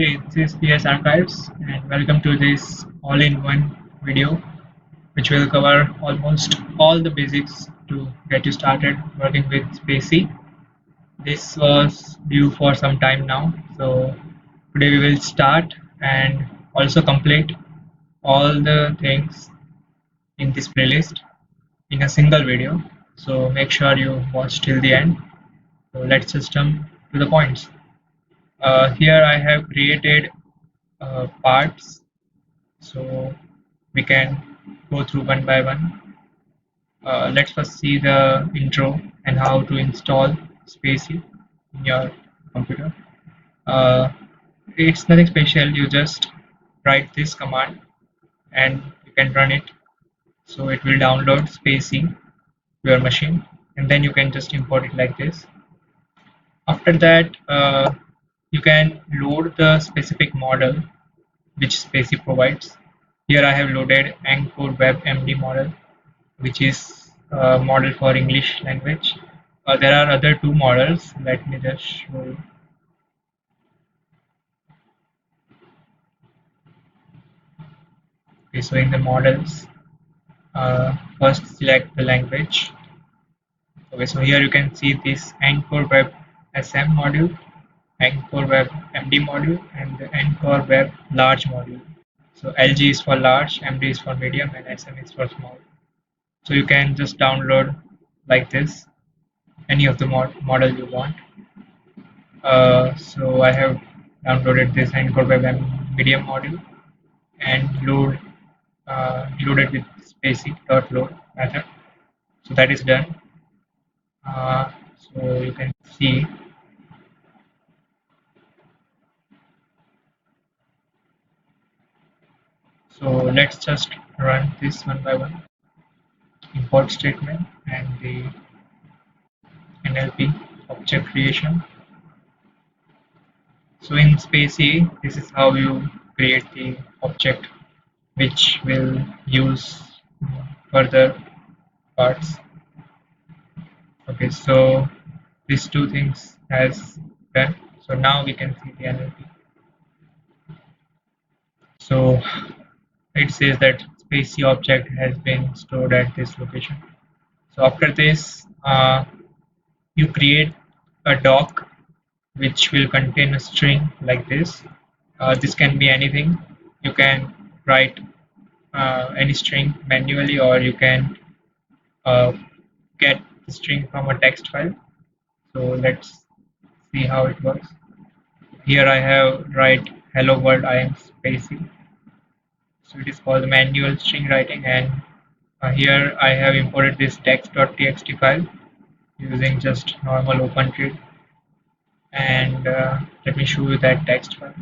Hey, this is PS Archives and welcome to this all-in-one video which will cover almost all the basics to get you started working with spaCy. This was due for some time now, so today we will start and also complete all the things in this playlist in a single video. So make sure you watch till the end. So let's just jump to the points. Here I have created parts so we can go through one by one. Let's first see the intro and how to install spaCy in your computer. Uh, it's nothing special, you just write this command and you can run it. So it will download spaCy to your machine and then you can just import it like this. After that, you can load the specific model which spaCy provides. Here I have loaded Anchor Web MD model, which is a model for English language. There are other two models. Let me just show you. Okay, so in the models, first select the language. Okay, so here you can see this Anchor Web SM module, Anchor Web MD module, and the Anchor Web large module. So LG is for large, MD is for medium, and SM is for small. So you can just download like this any of the model you want. So I have downloaded this Anchor Web medium module and load it with spaCy.load method. So that is done. So you can see. So let's just run this one by one. Import statement and the NLP object creation. So in spaCy, this is how you create the object which will use further parts. Okay, so these two things has done. So now we can see the NLP. So it says that spaCy object has been stored at this location. So after this, you create a doc which will contain a string like this. This can be anything. You can write any string manually, or you can uh, get the string from a text file. So let's see how it works. Here I have write hello world I am spaCy. So it is called manual string writing, and here I have imported this text.txt file using just normal OpenTrade, and let me show you that text file.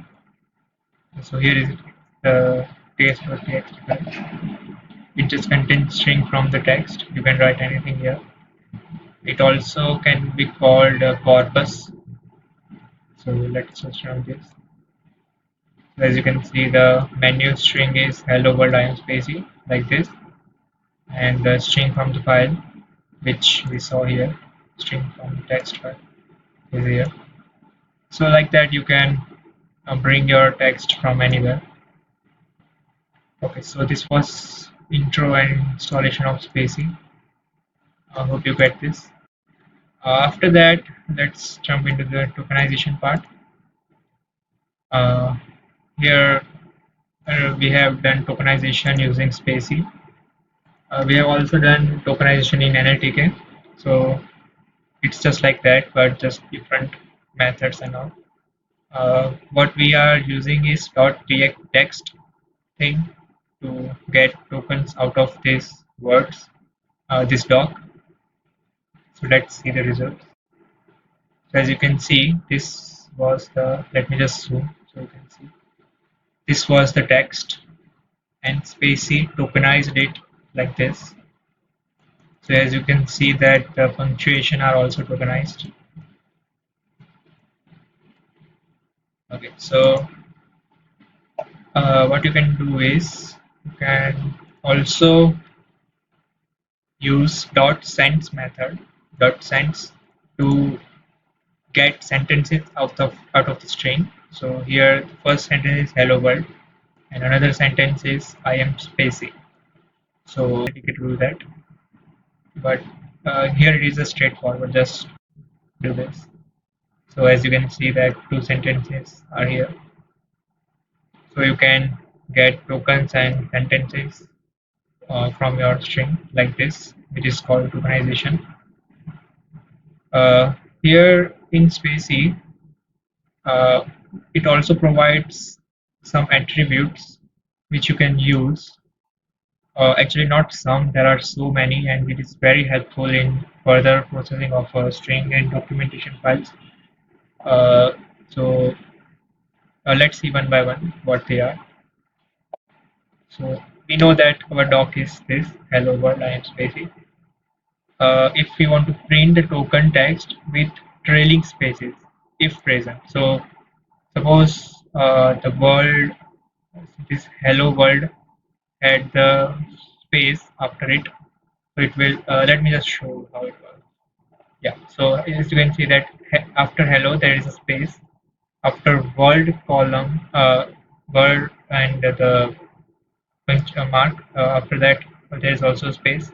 So here is the text.txt file. It just contains string from the text. You can write anything here. It also can be called a corpus. So let's just run this. So as you can see, the menu string is hello world I am spaCy like this, and the string from the file which we saw here, string from the text file, is here. So like that you can bring your text from anywhere. Okay, so this was intro and installation of spaCy. I hope you get this. After that, let's jump into the tokenization part. Uh, here we have done tokenization using spaCy. We have also done tokenization in NLTK. So it's just like that, but just different methods and all. What we are using is .text thing to get tokens out of these words, this doc. So let's see the results. So as you can see, this was the, let me just zoom so you can see. This was the text, and spaCy tokenized it like this. So as you can see that the punctuation are also tokenized. Okay, so what you can do is you can also use .sends method, .sends to get sentences out of the string. So here the first sentence is hello world and another sentence is I am spaCy. So we could do that, but here it is a straightforward. Just do this. So as you can see that two sentences are here. So you can get tokens and sentences from your string like this, which is called tokenization. Uh, Here in spaCy, uh, it also provides some attributes which you can use. Actually, not some, there are so many, and it is very helpful in further processing of string and documentation files. Uh, so let's see one by one what they are. So we know that our doc is this hello world I am spaCy. If we want to print the token text with trailing spaces if present. So suppose the world, this hello world had the space after it, so it will, let me just show how it works. Yeah, so as you can see that after hello there is a space, after world column, world and the punch mark, after that there is also space,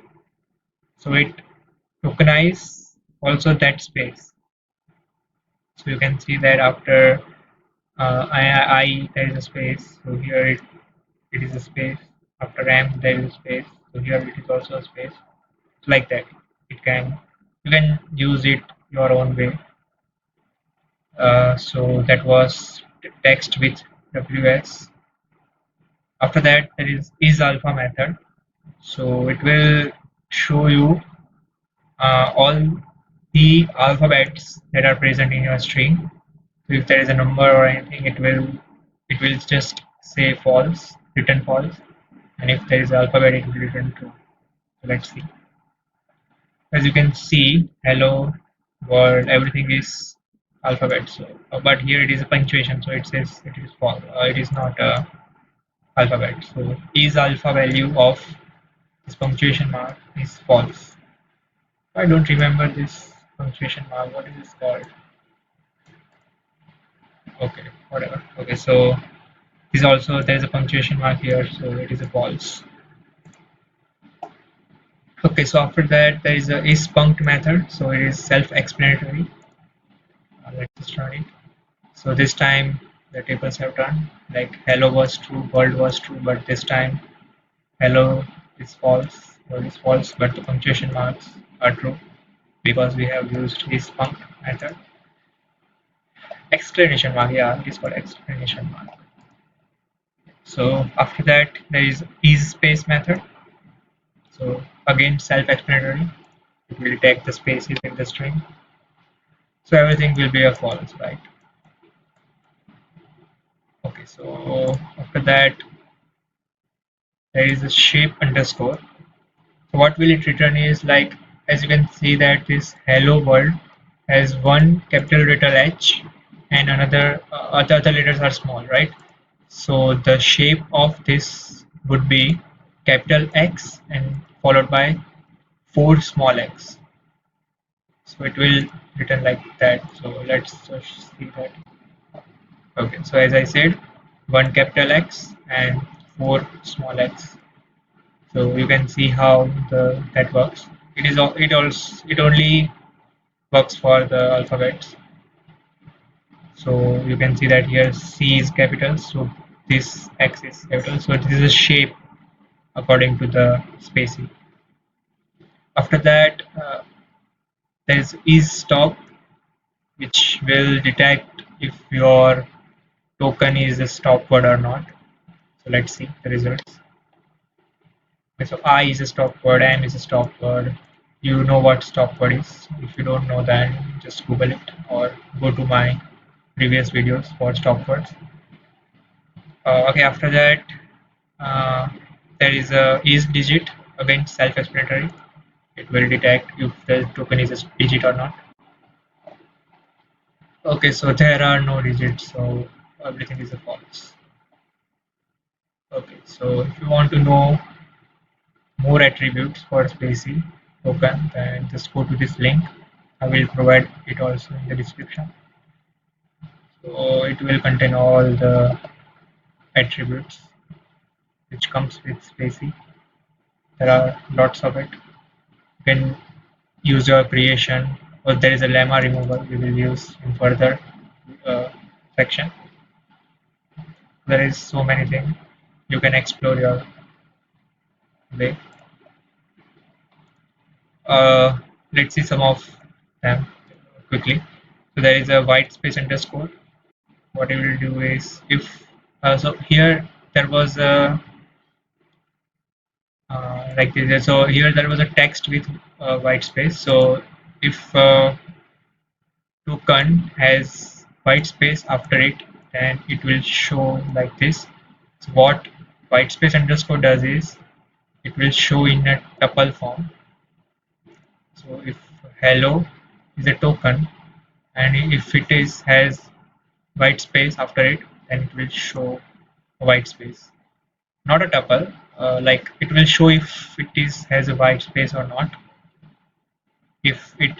so it tokenize also that space. So you can see that after I there is a space, so here it is a space. After M there is a space, so here it is also a space. Like that, it can, you can use it your own way. So that was text with WS. After that there is alpha method. So it will show you all the alphabets that are present in your string. So if there is a number or anything, it will just say false, return false, and if there is alphabet, it will return true. So let's see. As you can see, hello world, everything is alphabet. So, but here it is a punctuation, so it says it is false. It is not alphabet. So is alpha value of this punctuation mark is false. I don't remember this punctuation mark. What is this called? Okay, whatever. Okay, so is also there is a punctuation mark here, so it is a false. Okay, so after that there is a is punct method, so it is self-explanatory. Let's just run it. So this time the tables have run, like hello was true, world was true, but this time hello is false, world is false, but the punctuation marks are true because we have used is punct method. Exclamation mark, yeah, it is called exclamation mark. So after that there is space method. So again self-explanatory. It will take the spaces in the string. So everything will be a false, right? Okay, so after that there is a shape underscore. So what will it return is like, as you can see that this hello world has one capital letter H and another other letters are small, right? So the shape of this would be capital X and followed by four small x. So it will return like that. So let's just see that. Okay, so as I said, one capital X and four small x. So you can see how that works. It only works for the alphabets. So you can see that here C is capital, so this X is capital. So this is a shape according to the spacing. After that, there is stop, which will detect if your token is a stop word or not. So let's see the results. Okay, so I is a stop word, M is a stop word. You know what stop word is. If you don't know, then just Google it or go to my previous videos for stop words. Okay, after that, uh, there is a is digit, again self-explanatory. It will detect if the token is a digit or not. Okay, so there are no digits, so everything is a false. Okay, so if you want to know more attributes for spaCy token, then just go to this link. I will provide it also in the description. So it will contain all the attributes which comes with spaCy. There are lots of it. You can use your creation, or there is a lemma removal we will use in further uh, section. There is so many things you can explore your way. Uh, let's see some of them quickly. So there is a white space underscore. What it will do is if so here there was a like this. So here there was a text with white space. So if token has white space after it, then it will show like this. So what white space underscore does is it will show in a tuple form. So if hello is a token, and if it is has white space after it, then it will show a white space, not a tuple. Like it will show if it is has a white space or not. If it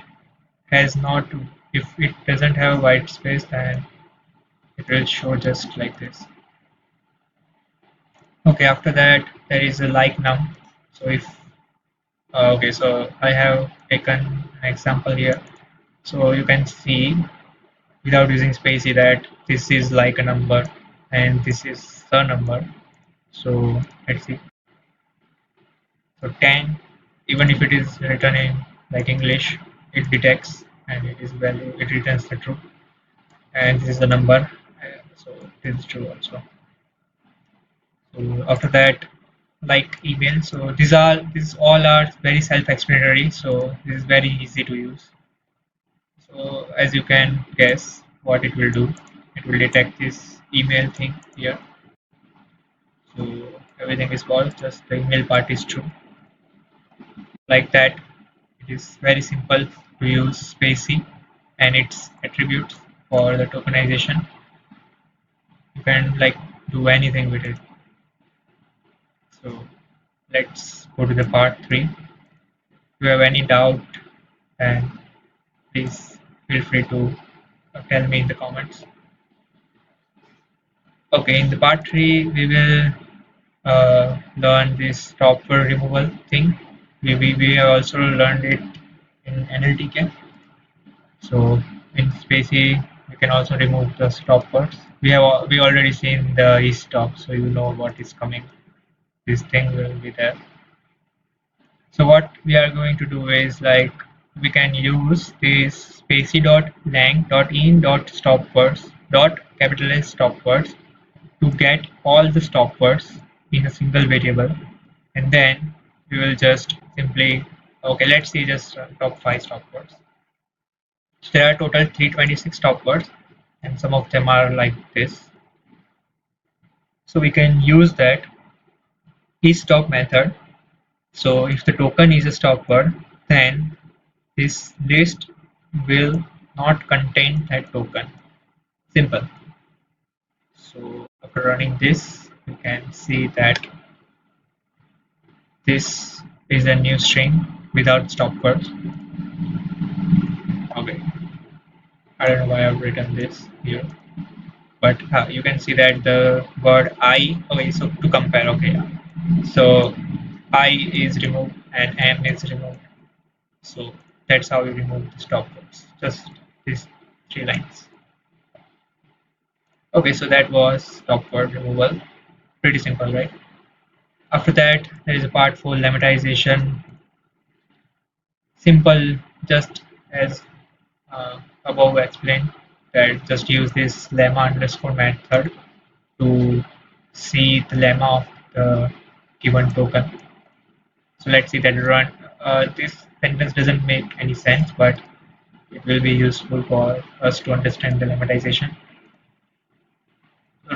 has not, if it doesn't have a white space, then it will show just like this. Okay, after that there is a like num. So if okay, so I have taken an example here. So you can see without using spaCy that this is like a number and this is the number. So let's see. So 10, even if it is written in like English, it detects and it is value, it returns the true. And this is the number, so this is true also. So after that, like email. So these all are very self-explanatory. So this is very easy to use. So as you can guess, what it will do, it will detect this email thing here. So everything is false, just the email part is true. Like that, it is very simple to use spaCy and its attributes for the tokenization. You can like do anything with it. So let's go to the part 3. If you have any doubt, then please feel free to tell me in the comments. Okay, in the part 3, we will learn this stopword removal thing. We have also learned it in NLTK. So in spaCy, you can also remove the stopwords. We already seen the e-stop, so you know what is coming. This thing will be there. So what we are going to do is like we can use this spaCy.lang.in.stopwords dot capital S stopwords to get all the stopwords in a single variable, and then we will just simply okay, let's see just top 5 stopwords. So there are total 326 stopwords and some of them are like this. So we can use that isStop method. So if the token is a stopword, then this list will not contain that token. Simple. So after running this, we can see that this is a new string without stopwords. Okay, I don't know why I've written this here, but you can see that the word I. Okay, so to compare. Okay, yeah. So I is removed and M is removed. So that's how you remove the stopwords. Just these 3 lines. Okay, so that was stopword removal. Pretty simple, right? After that, there is a part for lemmatization. Simple, just as above explained, that just use this lemma underscore method to see the lemma of the given token. So let's see that run. This sentence doesn't make any sense, but it will be useful for us to understand the lemmatization.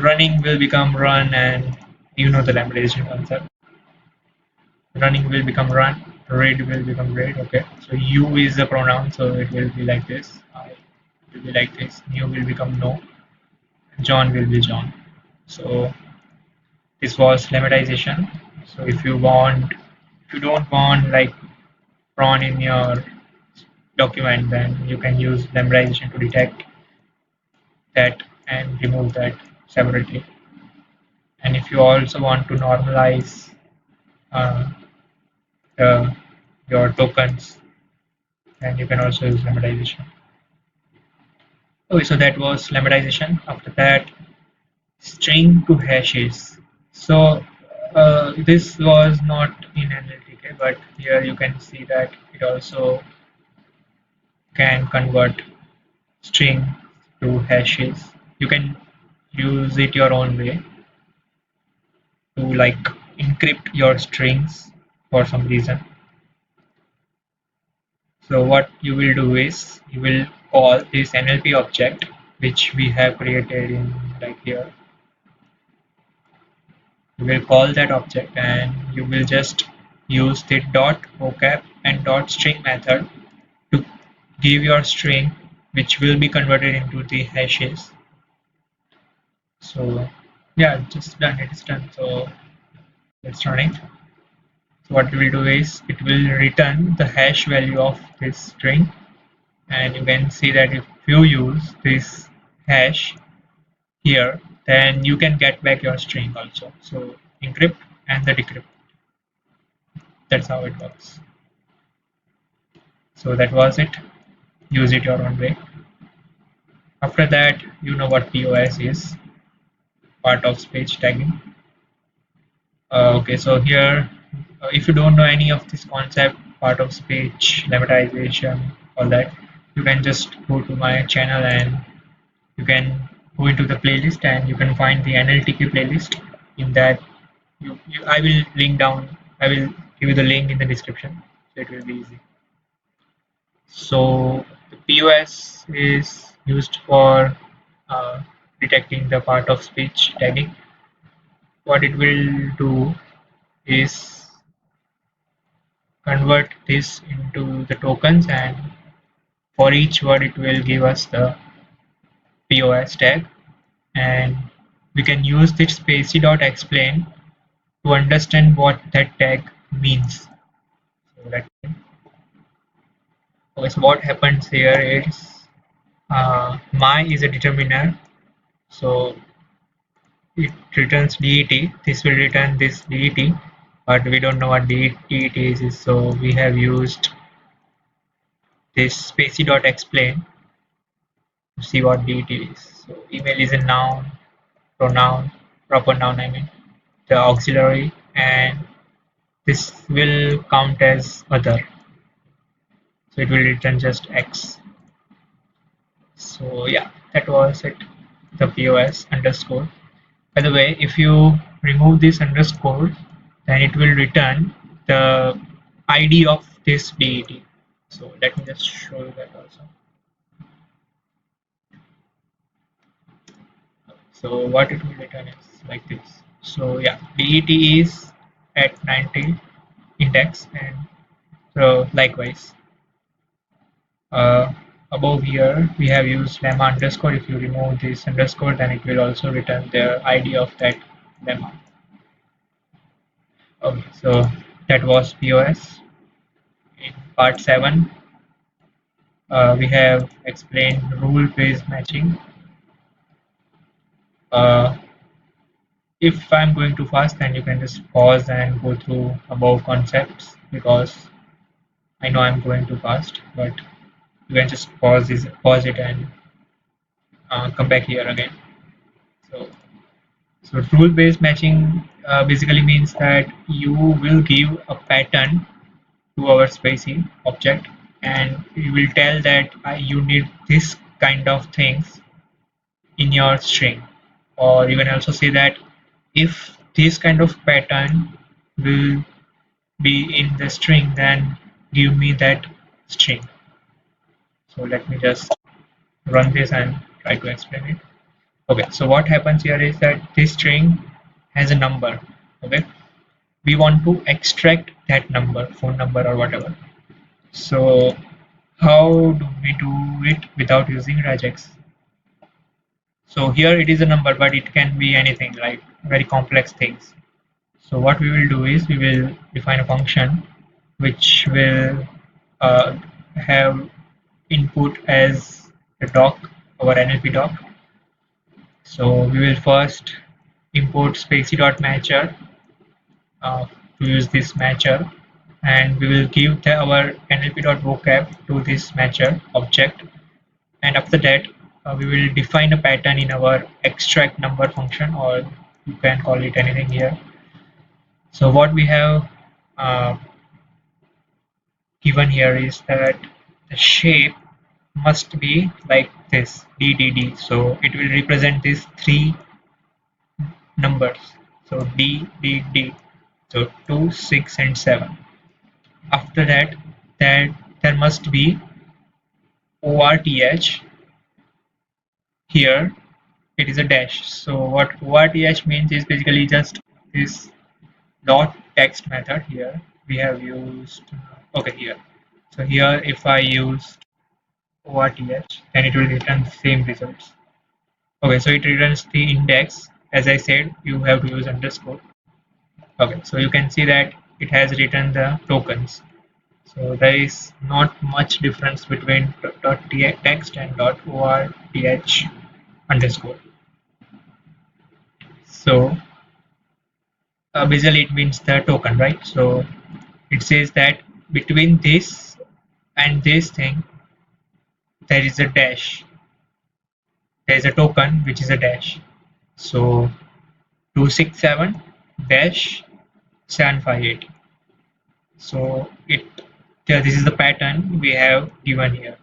Running will become run, and you know the lemmatization concept. Running will become run, read will become read. Okay, so you is a pronoun, so it will be like this. I will be like this. New will become no. John will be John. So this was lemmatization. So if you don't want like prawn in your document, then you can use lemmatization to detect that and remove that separately. And if you also want to normalize uh, the, your tokens, then you can also use lemmatization. Okay, so that was lemmatization. After that, string to hashes. So this was not in NLTK, but here you can see that it also can convert string to hashes. You can use it your own way to like encrypt your strings for some reason. So what you will do is you will call this NLP object which we have created in like here. You will call that object and you will just use the dot vocab and dot string method to give your string which will be converted into the hashes. So yeah, just done, it is done. So let's run it. So what we will do is it will return the hash value of this string, and you can see that if you use this hash here, then you can get back your string also. So encrypt and the decrypt. That's how it works. So that was it. Use it your own way. After that, you know what POS is, part of speech tagging. Okay, so here, if you don't know any of this concept, part of speech, lemmatization, all that, you can just go to my channel and you can go into the playlist and you can find the NLTK playlist. In that, I will link down, I will give you the link in the description, so it will be easy. So the POS is used for uh, detecting the part of speech tagging. What it will do is convert this into the tokens, and for each word it will give us the POS tag, and we can use this spaCy.explain to understand what that tag means. So, okay, so what happens here is my is a determiner, so it returns det. This will return this det, but we don't know what det is, so we have used this spaCy.explain to see what det is. So email is a noun, pronoun, proper noun, I mean, the auxiliary, and this will count as other. So it will return just X. So yeah, that was it. The POS underscore. By the way, if you remove this underscore, then it will return the ID of this DET. So let me just show you that also. So what it will return is like this. So yeah, DET is at 90 index, and so likewise uh, above here we have used lemma underscore. If you remove this underscore, then it will also return the ID of that lemma. Okay, so that was POS. In part 7, we have explained rule-based matching. Uh, if I'm going too fast, then you can just pause and go through above concepts, because I know I'm going too fast, but you can just pause it and come back here again. So, so rule-based matching basically means that you will give a pattern to our spaCy object, and you will tell that you need this kind of things in your string, or you can also say that if this kind of pattern will be in the string, then give me that string. So let me just run this and try to explain it. Okay, so what happens here is that this string has a number. Okay, we want to extract that number, phone number or whatever. So how do we do it without using regex? So here it is a number, but it can be anything, like very complex things. So what we will do is we will define a function which will uh, have input as the doc, our NLP doc. So we will first import spaCy.matcher uh, to use this matcher, and we will give our NLP.vocab to this matcher object, and after that we will define a pattern in our extract number function, or you can call it anything here. So what we have uh, given here is that the shape must be like this DDD. So it will represent these three numbers. So DDD. So 2, 6, and 7. After that, there must be ORTH. Here it is a dash. So what ORTH means is basically just this dot text method. Here we have used, okay, here. So here if I use ORTH, then it will return the same results. Okay, so it returns the index. As I said, you have to use underscore. Okay, so you can see that it has written the tokens. So there is not much difference between .text and .orth underscore. So basically it means the token, right? So it says that between this and this thing, there is a dash. There is a token which is a dash. So 267 dash 758. So this is the pattern we have given here.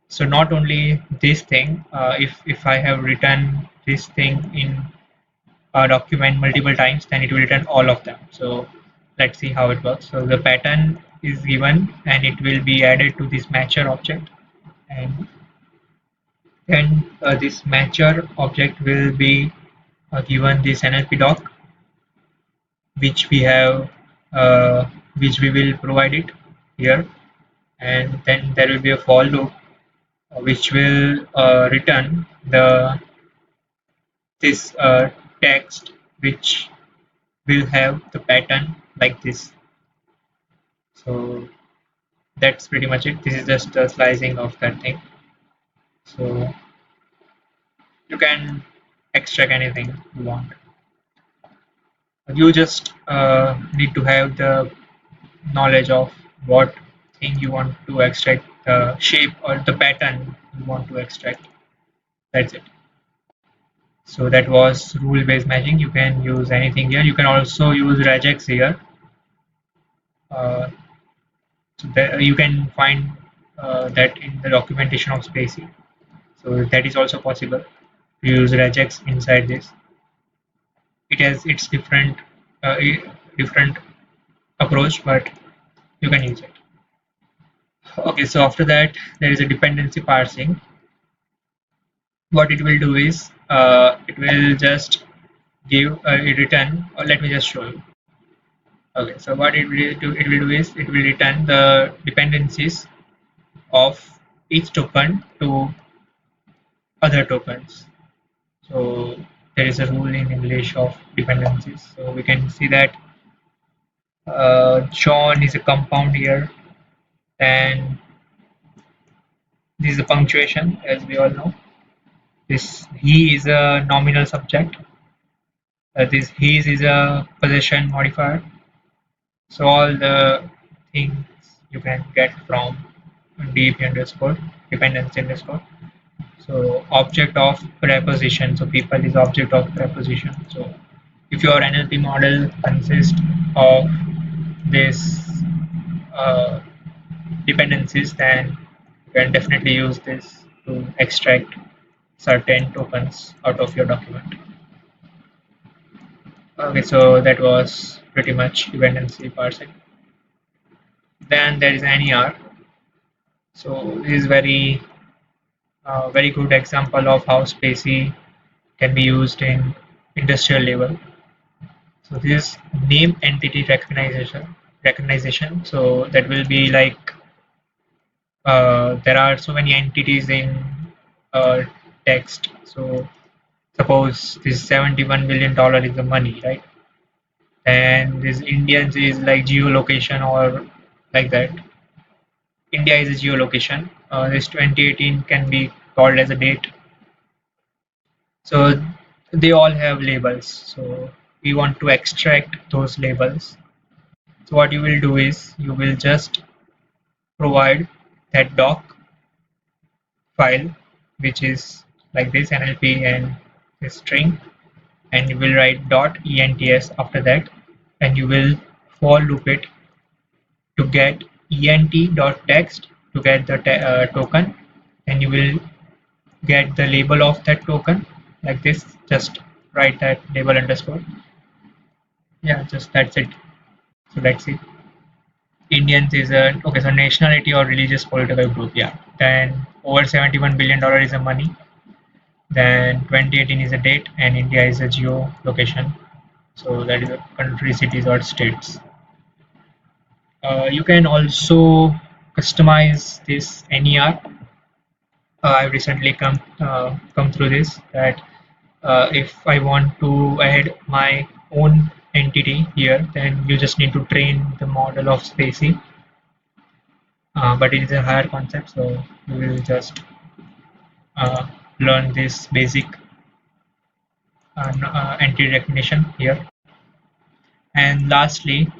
So not only this thing, if I have written this thing in a document multiple times, then it will return all of them. So let's see how it works. So the pattern is given and it will be added to this matcher object, and then this matcher object will be given this NLP doc, which we have, which we will provide it here, and then there will be a for loop which will return this text which will have the pattern like this. So that's pretty much it. This is just a slicing of that thing. So you can extract anything you want. You just need to have the knowledge of what thing you want to extract, the shape or the pattern you want to extract. That's it. So that was rule-based matching. You can use anything here. You can also use regex here. Uh, so that you can find that in the documentation of spaCy. So that is also possible to use regex inside this. It has its different approach, but you can use it. Okay, so after that there is a dependency parsing. What it will do is it will just give a return. Let me just show you. Okay, so what it will do is it will return the dependencies of each token to other tokens. So there is a rule in English of dependencies. So we can see that John is a compound here, and this is a punctuation, as we all know. This he is a nominal subject. This his is a possession modifier. So all the things you can get from dp underscore dependency underscore. So object of preposition. So people is object of preposition. So if your NLP model consists of this uh, dependencies, then you can definitely use this to extract certain tokens out of your document. Okay, so that was pretty much dependency parsing. Then there is NER. So this is very good example of how spaCy can be used in industrial level. So this name entity recognition. So that will be like there are so many entities in uh, text. So suppose this $71 billion is the money, right? And this Indians is like geolocation or like that. India is a geolocation. This 2018 can be called as a date. So they all have labels. So we want to extract those labels. So what you will do is you will just provide that doc file, which is like this NLP and this string, and you will write .ents after that, and you will for loop it to get ent.text to get the token, and you will get the label of that token like this. Just write that label underscore. Yeah, just that's it. So let's see. Indians is a okay. So nationality or religious political group. Yeah. Then over $71 billion is a money. Then 2018 is a date, and India is a geo location. So that is a country, cities, or states. You can also customize this NER. I've recently come through this that if I want to add my own entity here, then you just need to train the model of spaCy, but it is a higher concept, so you will just uh, learn this basic entity recognition here. And lastly,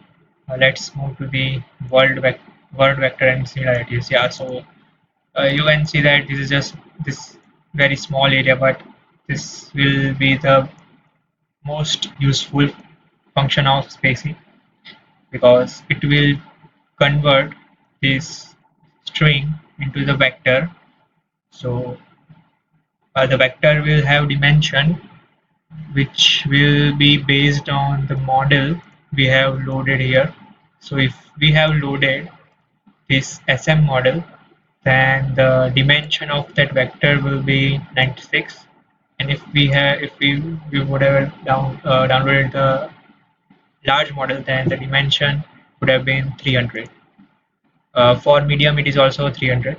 let's move to the word vector and similarities. Yeah, so you can see that this is just this very small area, but this will be the most useful function of spaCy because it will convert this string into the vector. So the vector will have dimension which will be based on the model we have loaded here. So if we have loaded this SM model, then the dimension of that vector will be 96. And if we would have downloaded the large model, then the dimension would have been 300. For medium, it is also 300.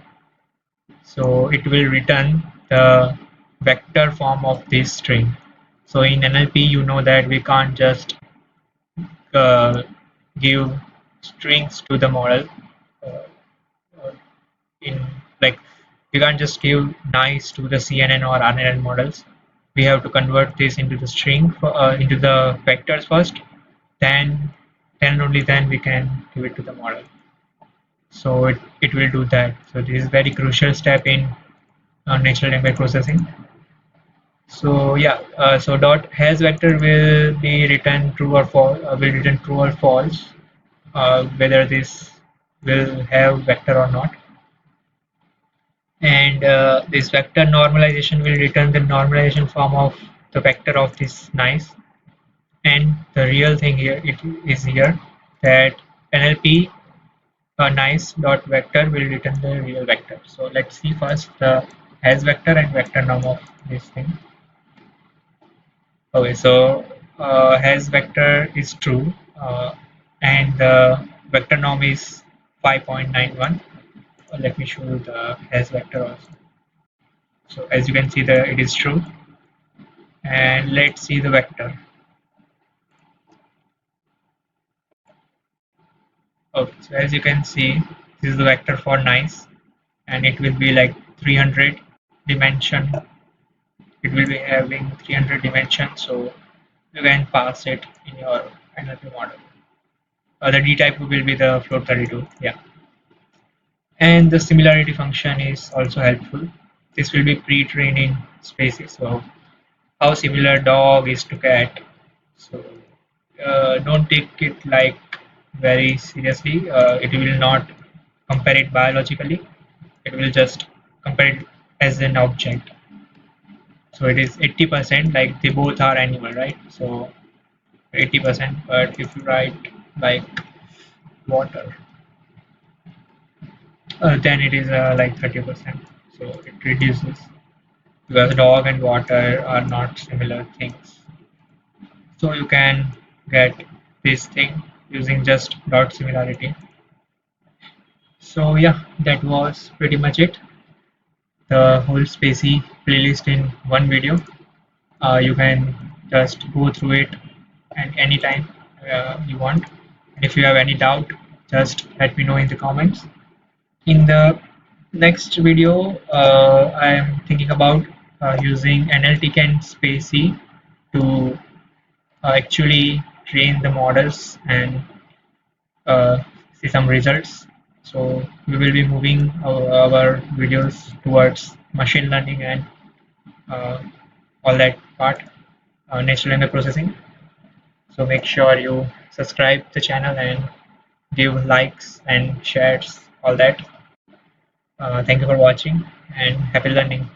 So it will return the vector form of this string. So in NLP, you know that we can't just uh, give strings to the model. Uh, uh, in like we can't just give nice to the CNN or RNN models. We have to convert this into the string into the vectors first, then only then we can give it to the model. So it will do that. So this is very crucial step in natural language processing. So yeah, so dot has vector will be written true or false, will return true or false, whether this will have vector or not. And this vector normalization will return the normalization form of the vector of this nice. And the real thing here it is here that NLP nice dot vector will return the real vector. So let's see first the has vector and vector norm of this thing. Okay, so has vector is true, and the vector norm is 5.91. Let me show you the has vector also. So as you can see, the it is true, and let's see the vector. Okay, so as you can see, this is the vector for nice, and it will be like 300 dimension. It will be having 300 dimensions, so you can pass it in your NLP model. The D type will be the float 32. Yeah. And the similarity function is also helpful. This will be pre-trained in spaCy. So how similar dog is to cat. So don't take it like very seriously. It will not compare it biologically. It will just compare it as an object. So it is 80% like they both are animal, right? So 80%. But if you write like water, then it is like 30%. So it reduces because dog and water are not similar things. So you can get this thing using just dot similarity. So yeah, that was pretty much it. The whole spaCy playlist in one video. You can just go through it and anytime you want. And if you have any doubt, just let me know in the comments. In the Next video, I am thinking about using NLTK and spaCy to actually train the models and uh, see some results. So we will be moving our videos towards machine learning and uh, all that part, natural language processing. So make sure you subscribe the channel and give likes and shares, all that. Thank you for watching and happy learning.